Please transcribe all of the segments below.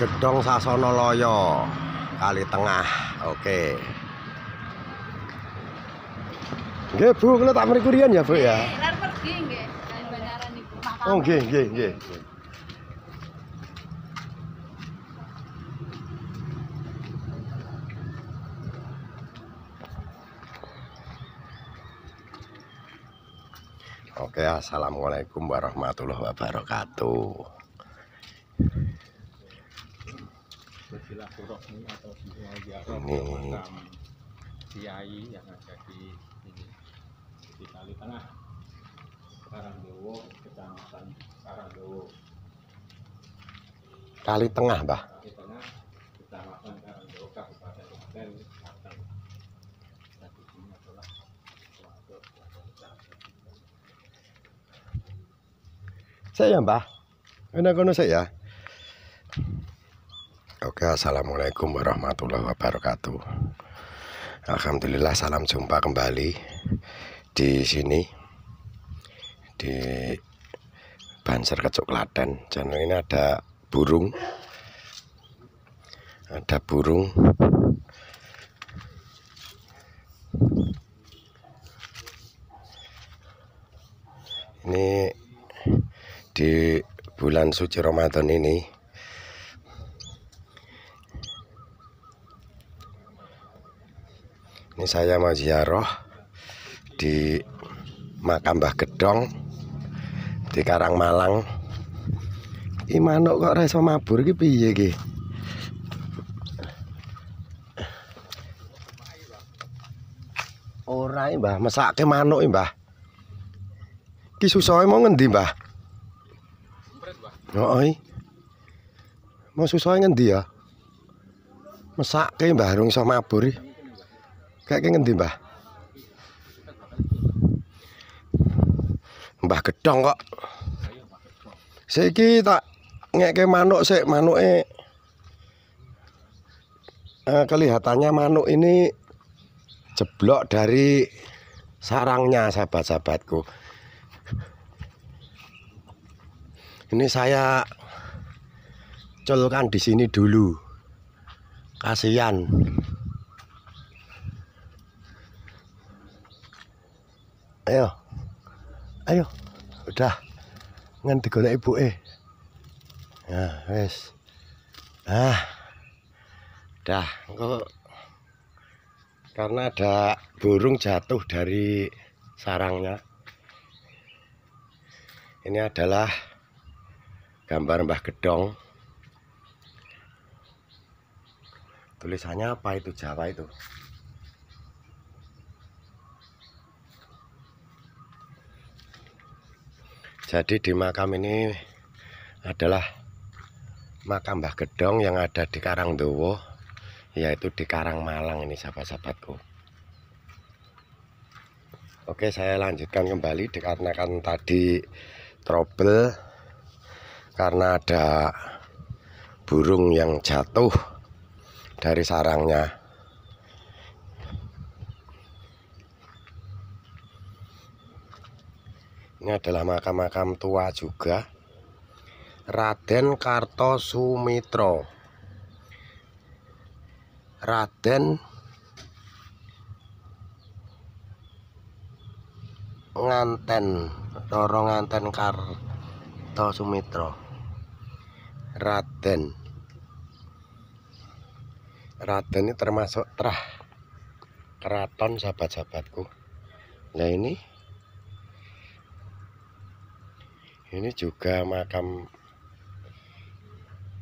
Gedhong Sasana Loyo, Kali Tengah. Oke. Nggih, Bu, kula tak mriku riyen ya, Bu ya. Lar pergi nggih, Banyaran niku. Oh, nggih, nggih, nggih. Oke, assalamualaikum warahmatullahi wabarakatuh. Bersilaturahmi atau ziarah Ini makam kiai yang ada di ini di Kali Tengah, Karangdowo, Kecamatan Karangdowo. Kali Tengah, Mbah. Kali Tengah, Kecamatan Karangdowo, Kabupaten Klaten, Klaten. Dan di sini adalah suatu Saya ya, Mbah. Kono saya. Oke, assalamualaikum warahmatullahi wabarakatuh. Alhamdulillah, salam jumpa kembali di sini di Banser Kecuk Klaten. Channel ini ada burung, Ini di bulan suci Ramadan ini saya mau ziarah di makam Mbah Gedhong di Karangmalang. Iki manuk kok ora iso mabur iki piye iki? Ora Mbah, mesake manuk Mbah. Iki susohe mau ngendi, Mbah? Heeh. Mau susohe ngendi ya? Mesake Mbah rung iso mabur iki. Kayak ngendi, Mbah? Mbah Gedhong kok. Saiki tak ngeke manuk sik, manuke kelihatannya manuk ini jeblok dari sarangnya, sahabat-sahabatku. Ini saya culkan di sini dulu. Kasihan. Ayo, udah nganti golek ibuke. Nah, wes. Dah, kok karena ada burung jatuh dari sarangnya. Ini adalah gambar Mbah Gedhong. Tulisannya apa itu, Jawa itu? Jadi di makam ini adalah makam Mbah Gedhong yang ada di Karangdowo, yaitu di Karangmalang ini, sahabat-sahabatku. Oke, saya lanjutkan kembali dikarenakan tadi trouble karena ada burung yang jatuh dari sarangnya. Ini adalah makam-makam tua juga. Raden Kartosumitro, Raden Nganten, Roro Nganten Kartosumitro. Raden ini termasuk trah keraton, sahabat-sahabatku. Nah ini juga makam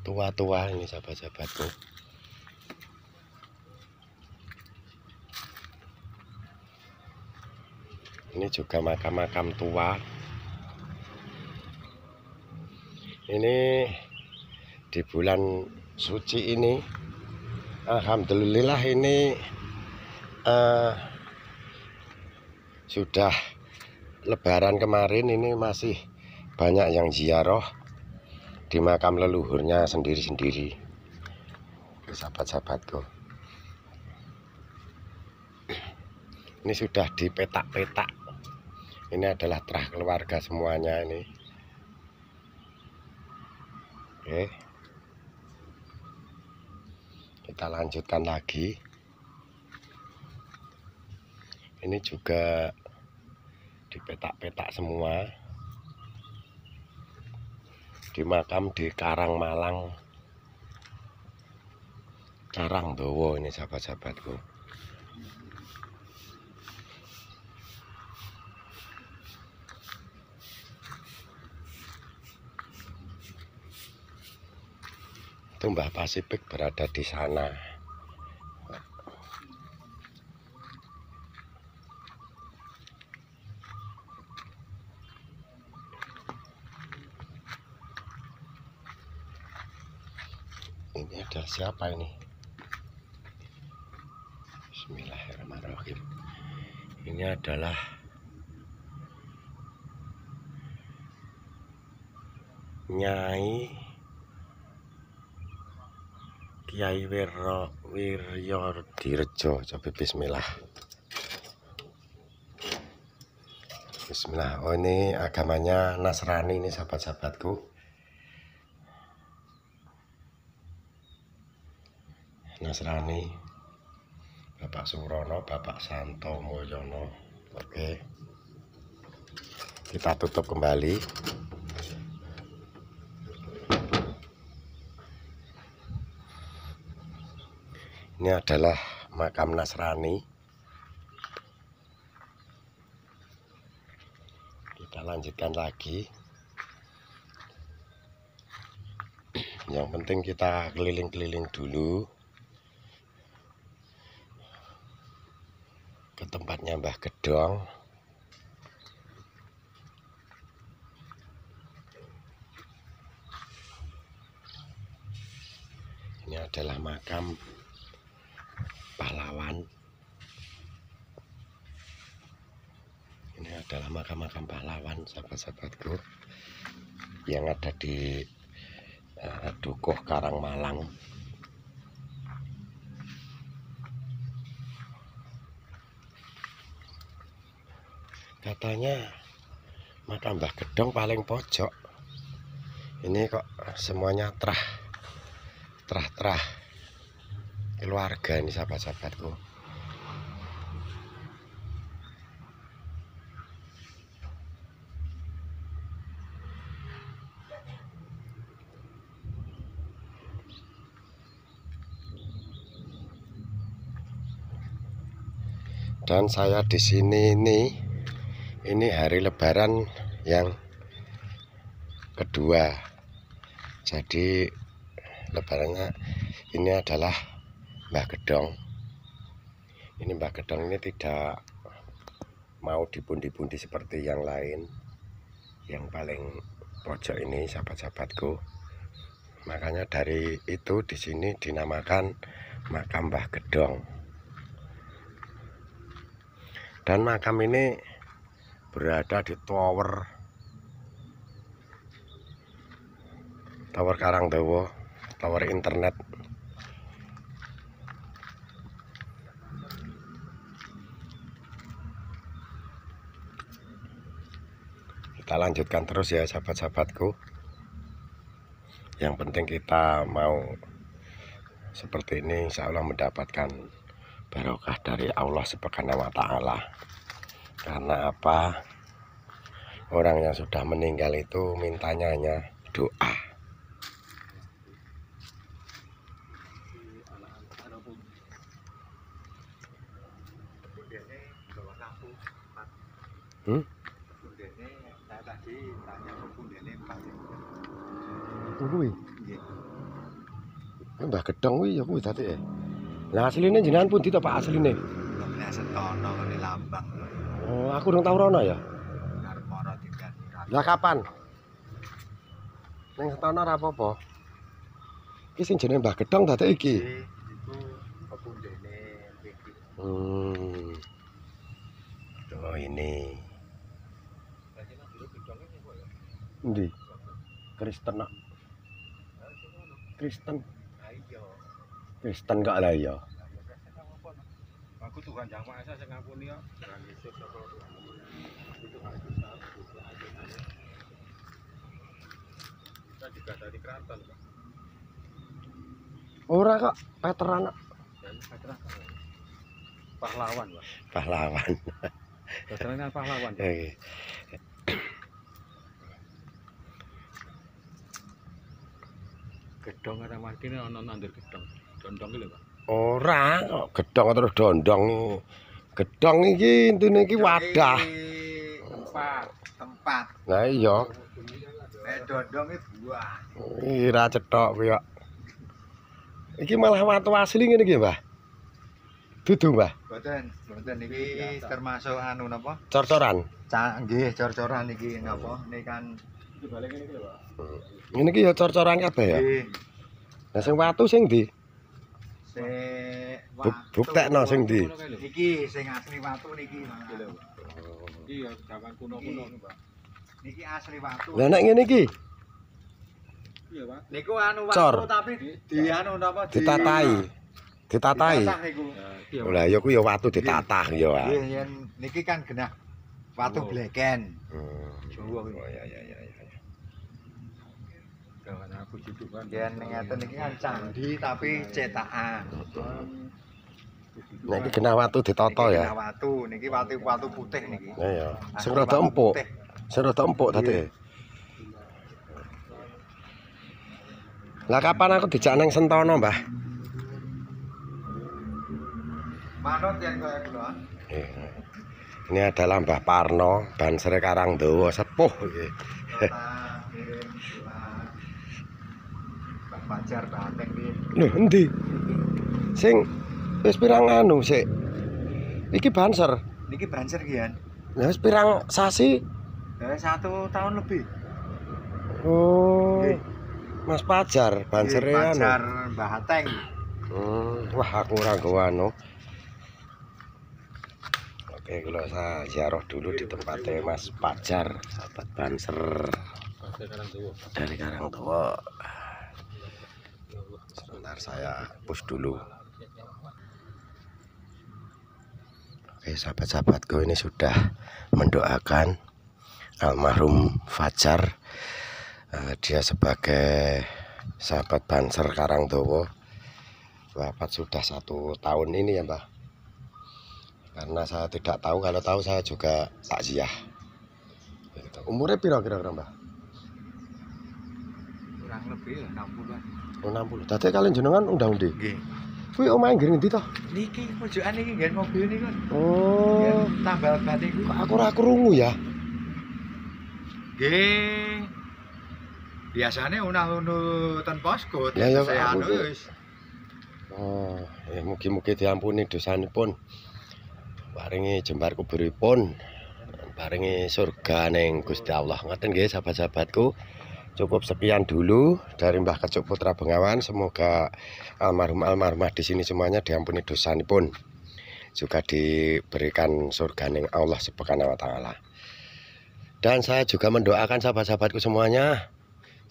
tua-tua ini, sahabat-sahabatku. Ini juga makam-makam tua. Ini di bulan suci ini, alhamdulillah ini sudah Lebaran kemarin, ini masih banyak yang ziarah di makam leluhurnya sendiri-sendiri, sahabat-sahabatku. Ini sudah dipetak-petak. Ini adalah terah keluarga semuanya ini. Oke. Kita lanjutkan lagi. Ini juga dipetak-petak semua. Di makam di Karangmalang, Karangdowo ini sahabat-sahabatku. Itu Mbah Pasifik berada di sana. Ini ada siapa ini? Bismillahirrahmanirrahim. Ini adalah Nyai Kiai Wiryo Direjo. Coba bismillah. Bismillah. Oh, ini agamanya Nasrani ini sahabat-sahabatku. Nasrani. Bapak Surono, Bapak Santo Mulyono. Oke. Kita tutup kembali. Ini adalah makam Nasrani. Kita lanjutkan lagi. Yang penting kita keliling-keliling dulu ke tempatnya Mbah Gedong. Ini adalah makam pahlawan. Ini adalah makam-makam pahlawan sahabat-sahabatku yang ada di Dukuh Karangmalang. Katanya makam Mbah Gedong paling pojok. Ini kok semuanya terah keluarga ini sahabat-sahabatku. Dan saya di sini ini hari Lebaran yang kedua. Jadi Lebarannya ini adalah Mbah Gedong. Ini Mbah Gedong ini tidak mau dipundi-pundi seperti yang lain. Yang paling pojok ini sahabat-sahabatku. Makanya dari itu di sini dinamakan makam Mbah Gedong. Dan makam ini berada di tower Karangdowo, tower internet. Kita lanjutkan terus ya sahabat-sahabatku. Yang penting kita mau seperti ini, insya Allah mendapatkan barokah dari Allah Subhanahu wa Ta'ala. Karena apa? Orang yang sudah meninggal itu mintanya hanya doa. Saya tadi tanya ke Bundene Pak. Kuwi. Mbah Gedong kuwi ya kuwi dadi. Lah asline jenengan pundi to Pak asline? Lah setono ngene lambang. Oh, aku urung tau rono ya. Arep moro tinggal. Lah kapan? Ning Setono ora apa-apa. Iki sing jenenge Mbah Gedong dadi iki. Iku ke Bundene iki. Oh ini. Endi? Kristen nak. Kristen. Kristen gak lah ya. Aku Tuhan Yang Maha Esa sing ngampuni kok. Jangan Yesus sapa itu kita juga dari keraton, Pak. Ora kok veteran. Pahlawan, Pak. Pahlawan. Veteran kan pahlawan. Oke. Gedhong karo markine ana nandur gedhong. Dondong iki lho, Pak. Ora kok gedhong terus dondong. Gedhong iki intine iki wadah. Tempat. Lah iya. Dondong iki buah. Ira cetok kuwi kok. Iki malah watu asli ngene iki, Mbah. Dudu, Mbah. Mboten iki termasuk anu napa? Cor-coran. Nggih, cor-coran iki napa? Niki kan Dibalik ngene iki lho, Pak. Ngene iki ya cor-coran kabeh ya. nggih Lah sing watu sing ndi? sing Buktekno sing ndi? Ngono kae lho. Iki sing asli watu niki. Iki lho. Iki ya zaman kuno-kuno, Pak. Niki asli watu. Lah nek ngene iki Iya, Pak. Niku anu Cor. watu tapi di anu napa? ditatai. Ditatai. Ditatah niku. Ya, iki ya. Lah ya ku ya watu ditatah ya. Nggih, yen niki kan genah watu Oh. bleken. Oh ya ya ya. Jangan aku hidup kan. Yen ngeten iki kan candi tapi cetakan. Nek iki kena watu ditata Niki ya. genah watu, niki watu putih niki. Ya ya. Sing Asli rada watu empuk. putih. Sing rada empuk dadi. Lah kapan aku dijak nang Sentono, Mbah? Manut yen kaya kula. Ini adalah Mbah Parno, Bansere Karangdawa sepuh iki. Mbak Fajar Banteng iki. Lho, endi? Sing wis pirang anu sik. Iki Banser. Niki banser iki kan. Lah wis pirang sasi? 1 tahun lebih. Oh. Nggih. Mas Pajar, Bansere anu. Fajar Mbah Ateng. Wah aku ora nggawa anu. Oke, kalau saya ziarah dulu di tempatnya Mas Pajar, sahabat Banser Pasir Karangdawa. dari Karangdawa. Sebentar saya push dulu. Oke, sahabat-sahabatku ini sudah mendoakan almarhum Fajar. Dia sebagai sahabat Banser Karangdawa wafat sudah 1 tahun ini ya, Mbah. Karena saya tidak tahu, kalau tahu saya juga takziah. Gitu. Umurnya piro kira-kira, Mbah? Kurang lebih 60-an. Oh, 60. Dadi kalian jenengan undang-undi. Nggih. Kuwi omahe nggih ngendi to? Niki pojokan niki nggen mobil niku. Oh, Nggen tambal ban niku. kok aku ora krungu ya. Nggih. Biasane unah-unuh ten posko. Ya, ya, saya aku anu tuh. wis. Oh, ya mugi-mugi diampuni dosanipun. Paringi jembar kuburipun. Paringi surga ning Gusti Allah. Ngoten nggih sahabat-sahabatku. Cukup sekian dulu dari Mbah Kecuk Putra Bengawan. Semoga almarhum-almarhumah di sini semuanya diampuni dosanipun. Juga diberikan surga ning Allah Subhanahu wa taala. Dan saya juga mendoakan sahabat-sahabatku semuanya,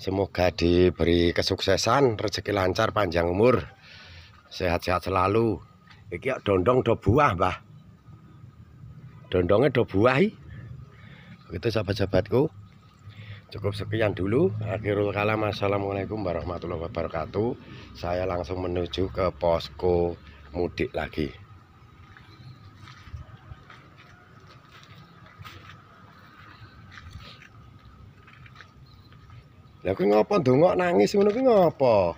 semoga diberi kesuksesan, rezeki lancar, panjang umur, sehat-sehat selalu. Iki dondong do buah, Mbah. Dondongnya do buah. Begitu sahabat-sahabatku. Cukup sekian dulu. Akhirul kalam. Assalamualaikum warahmatullahi wabarakatuh. Saya langsung menuju ke posko mudik lagi. Lah kuwi ngopo ndongok nangis ngono kuwi ngopo?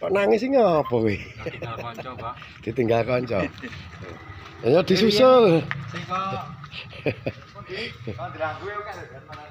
Kok nangis iki ngopo kuwi? Tinggal kanca, Pak. Ditinggal kanca. Ya disusul. Sing kok kok diranggu ya kan mana.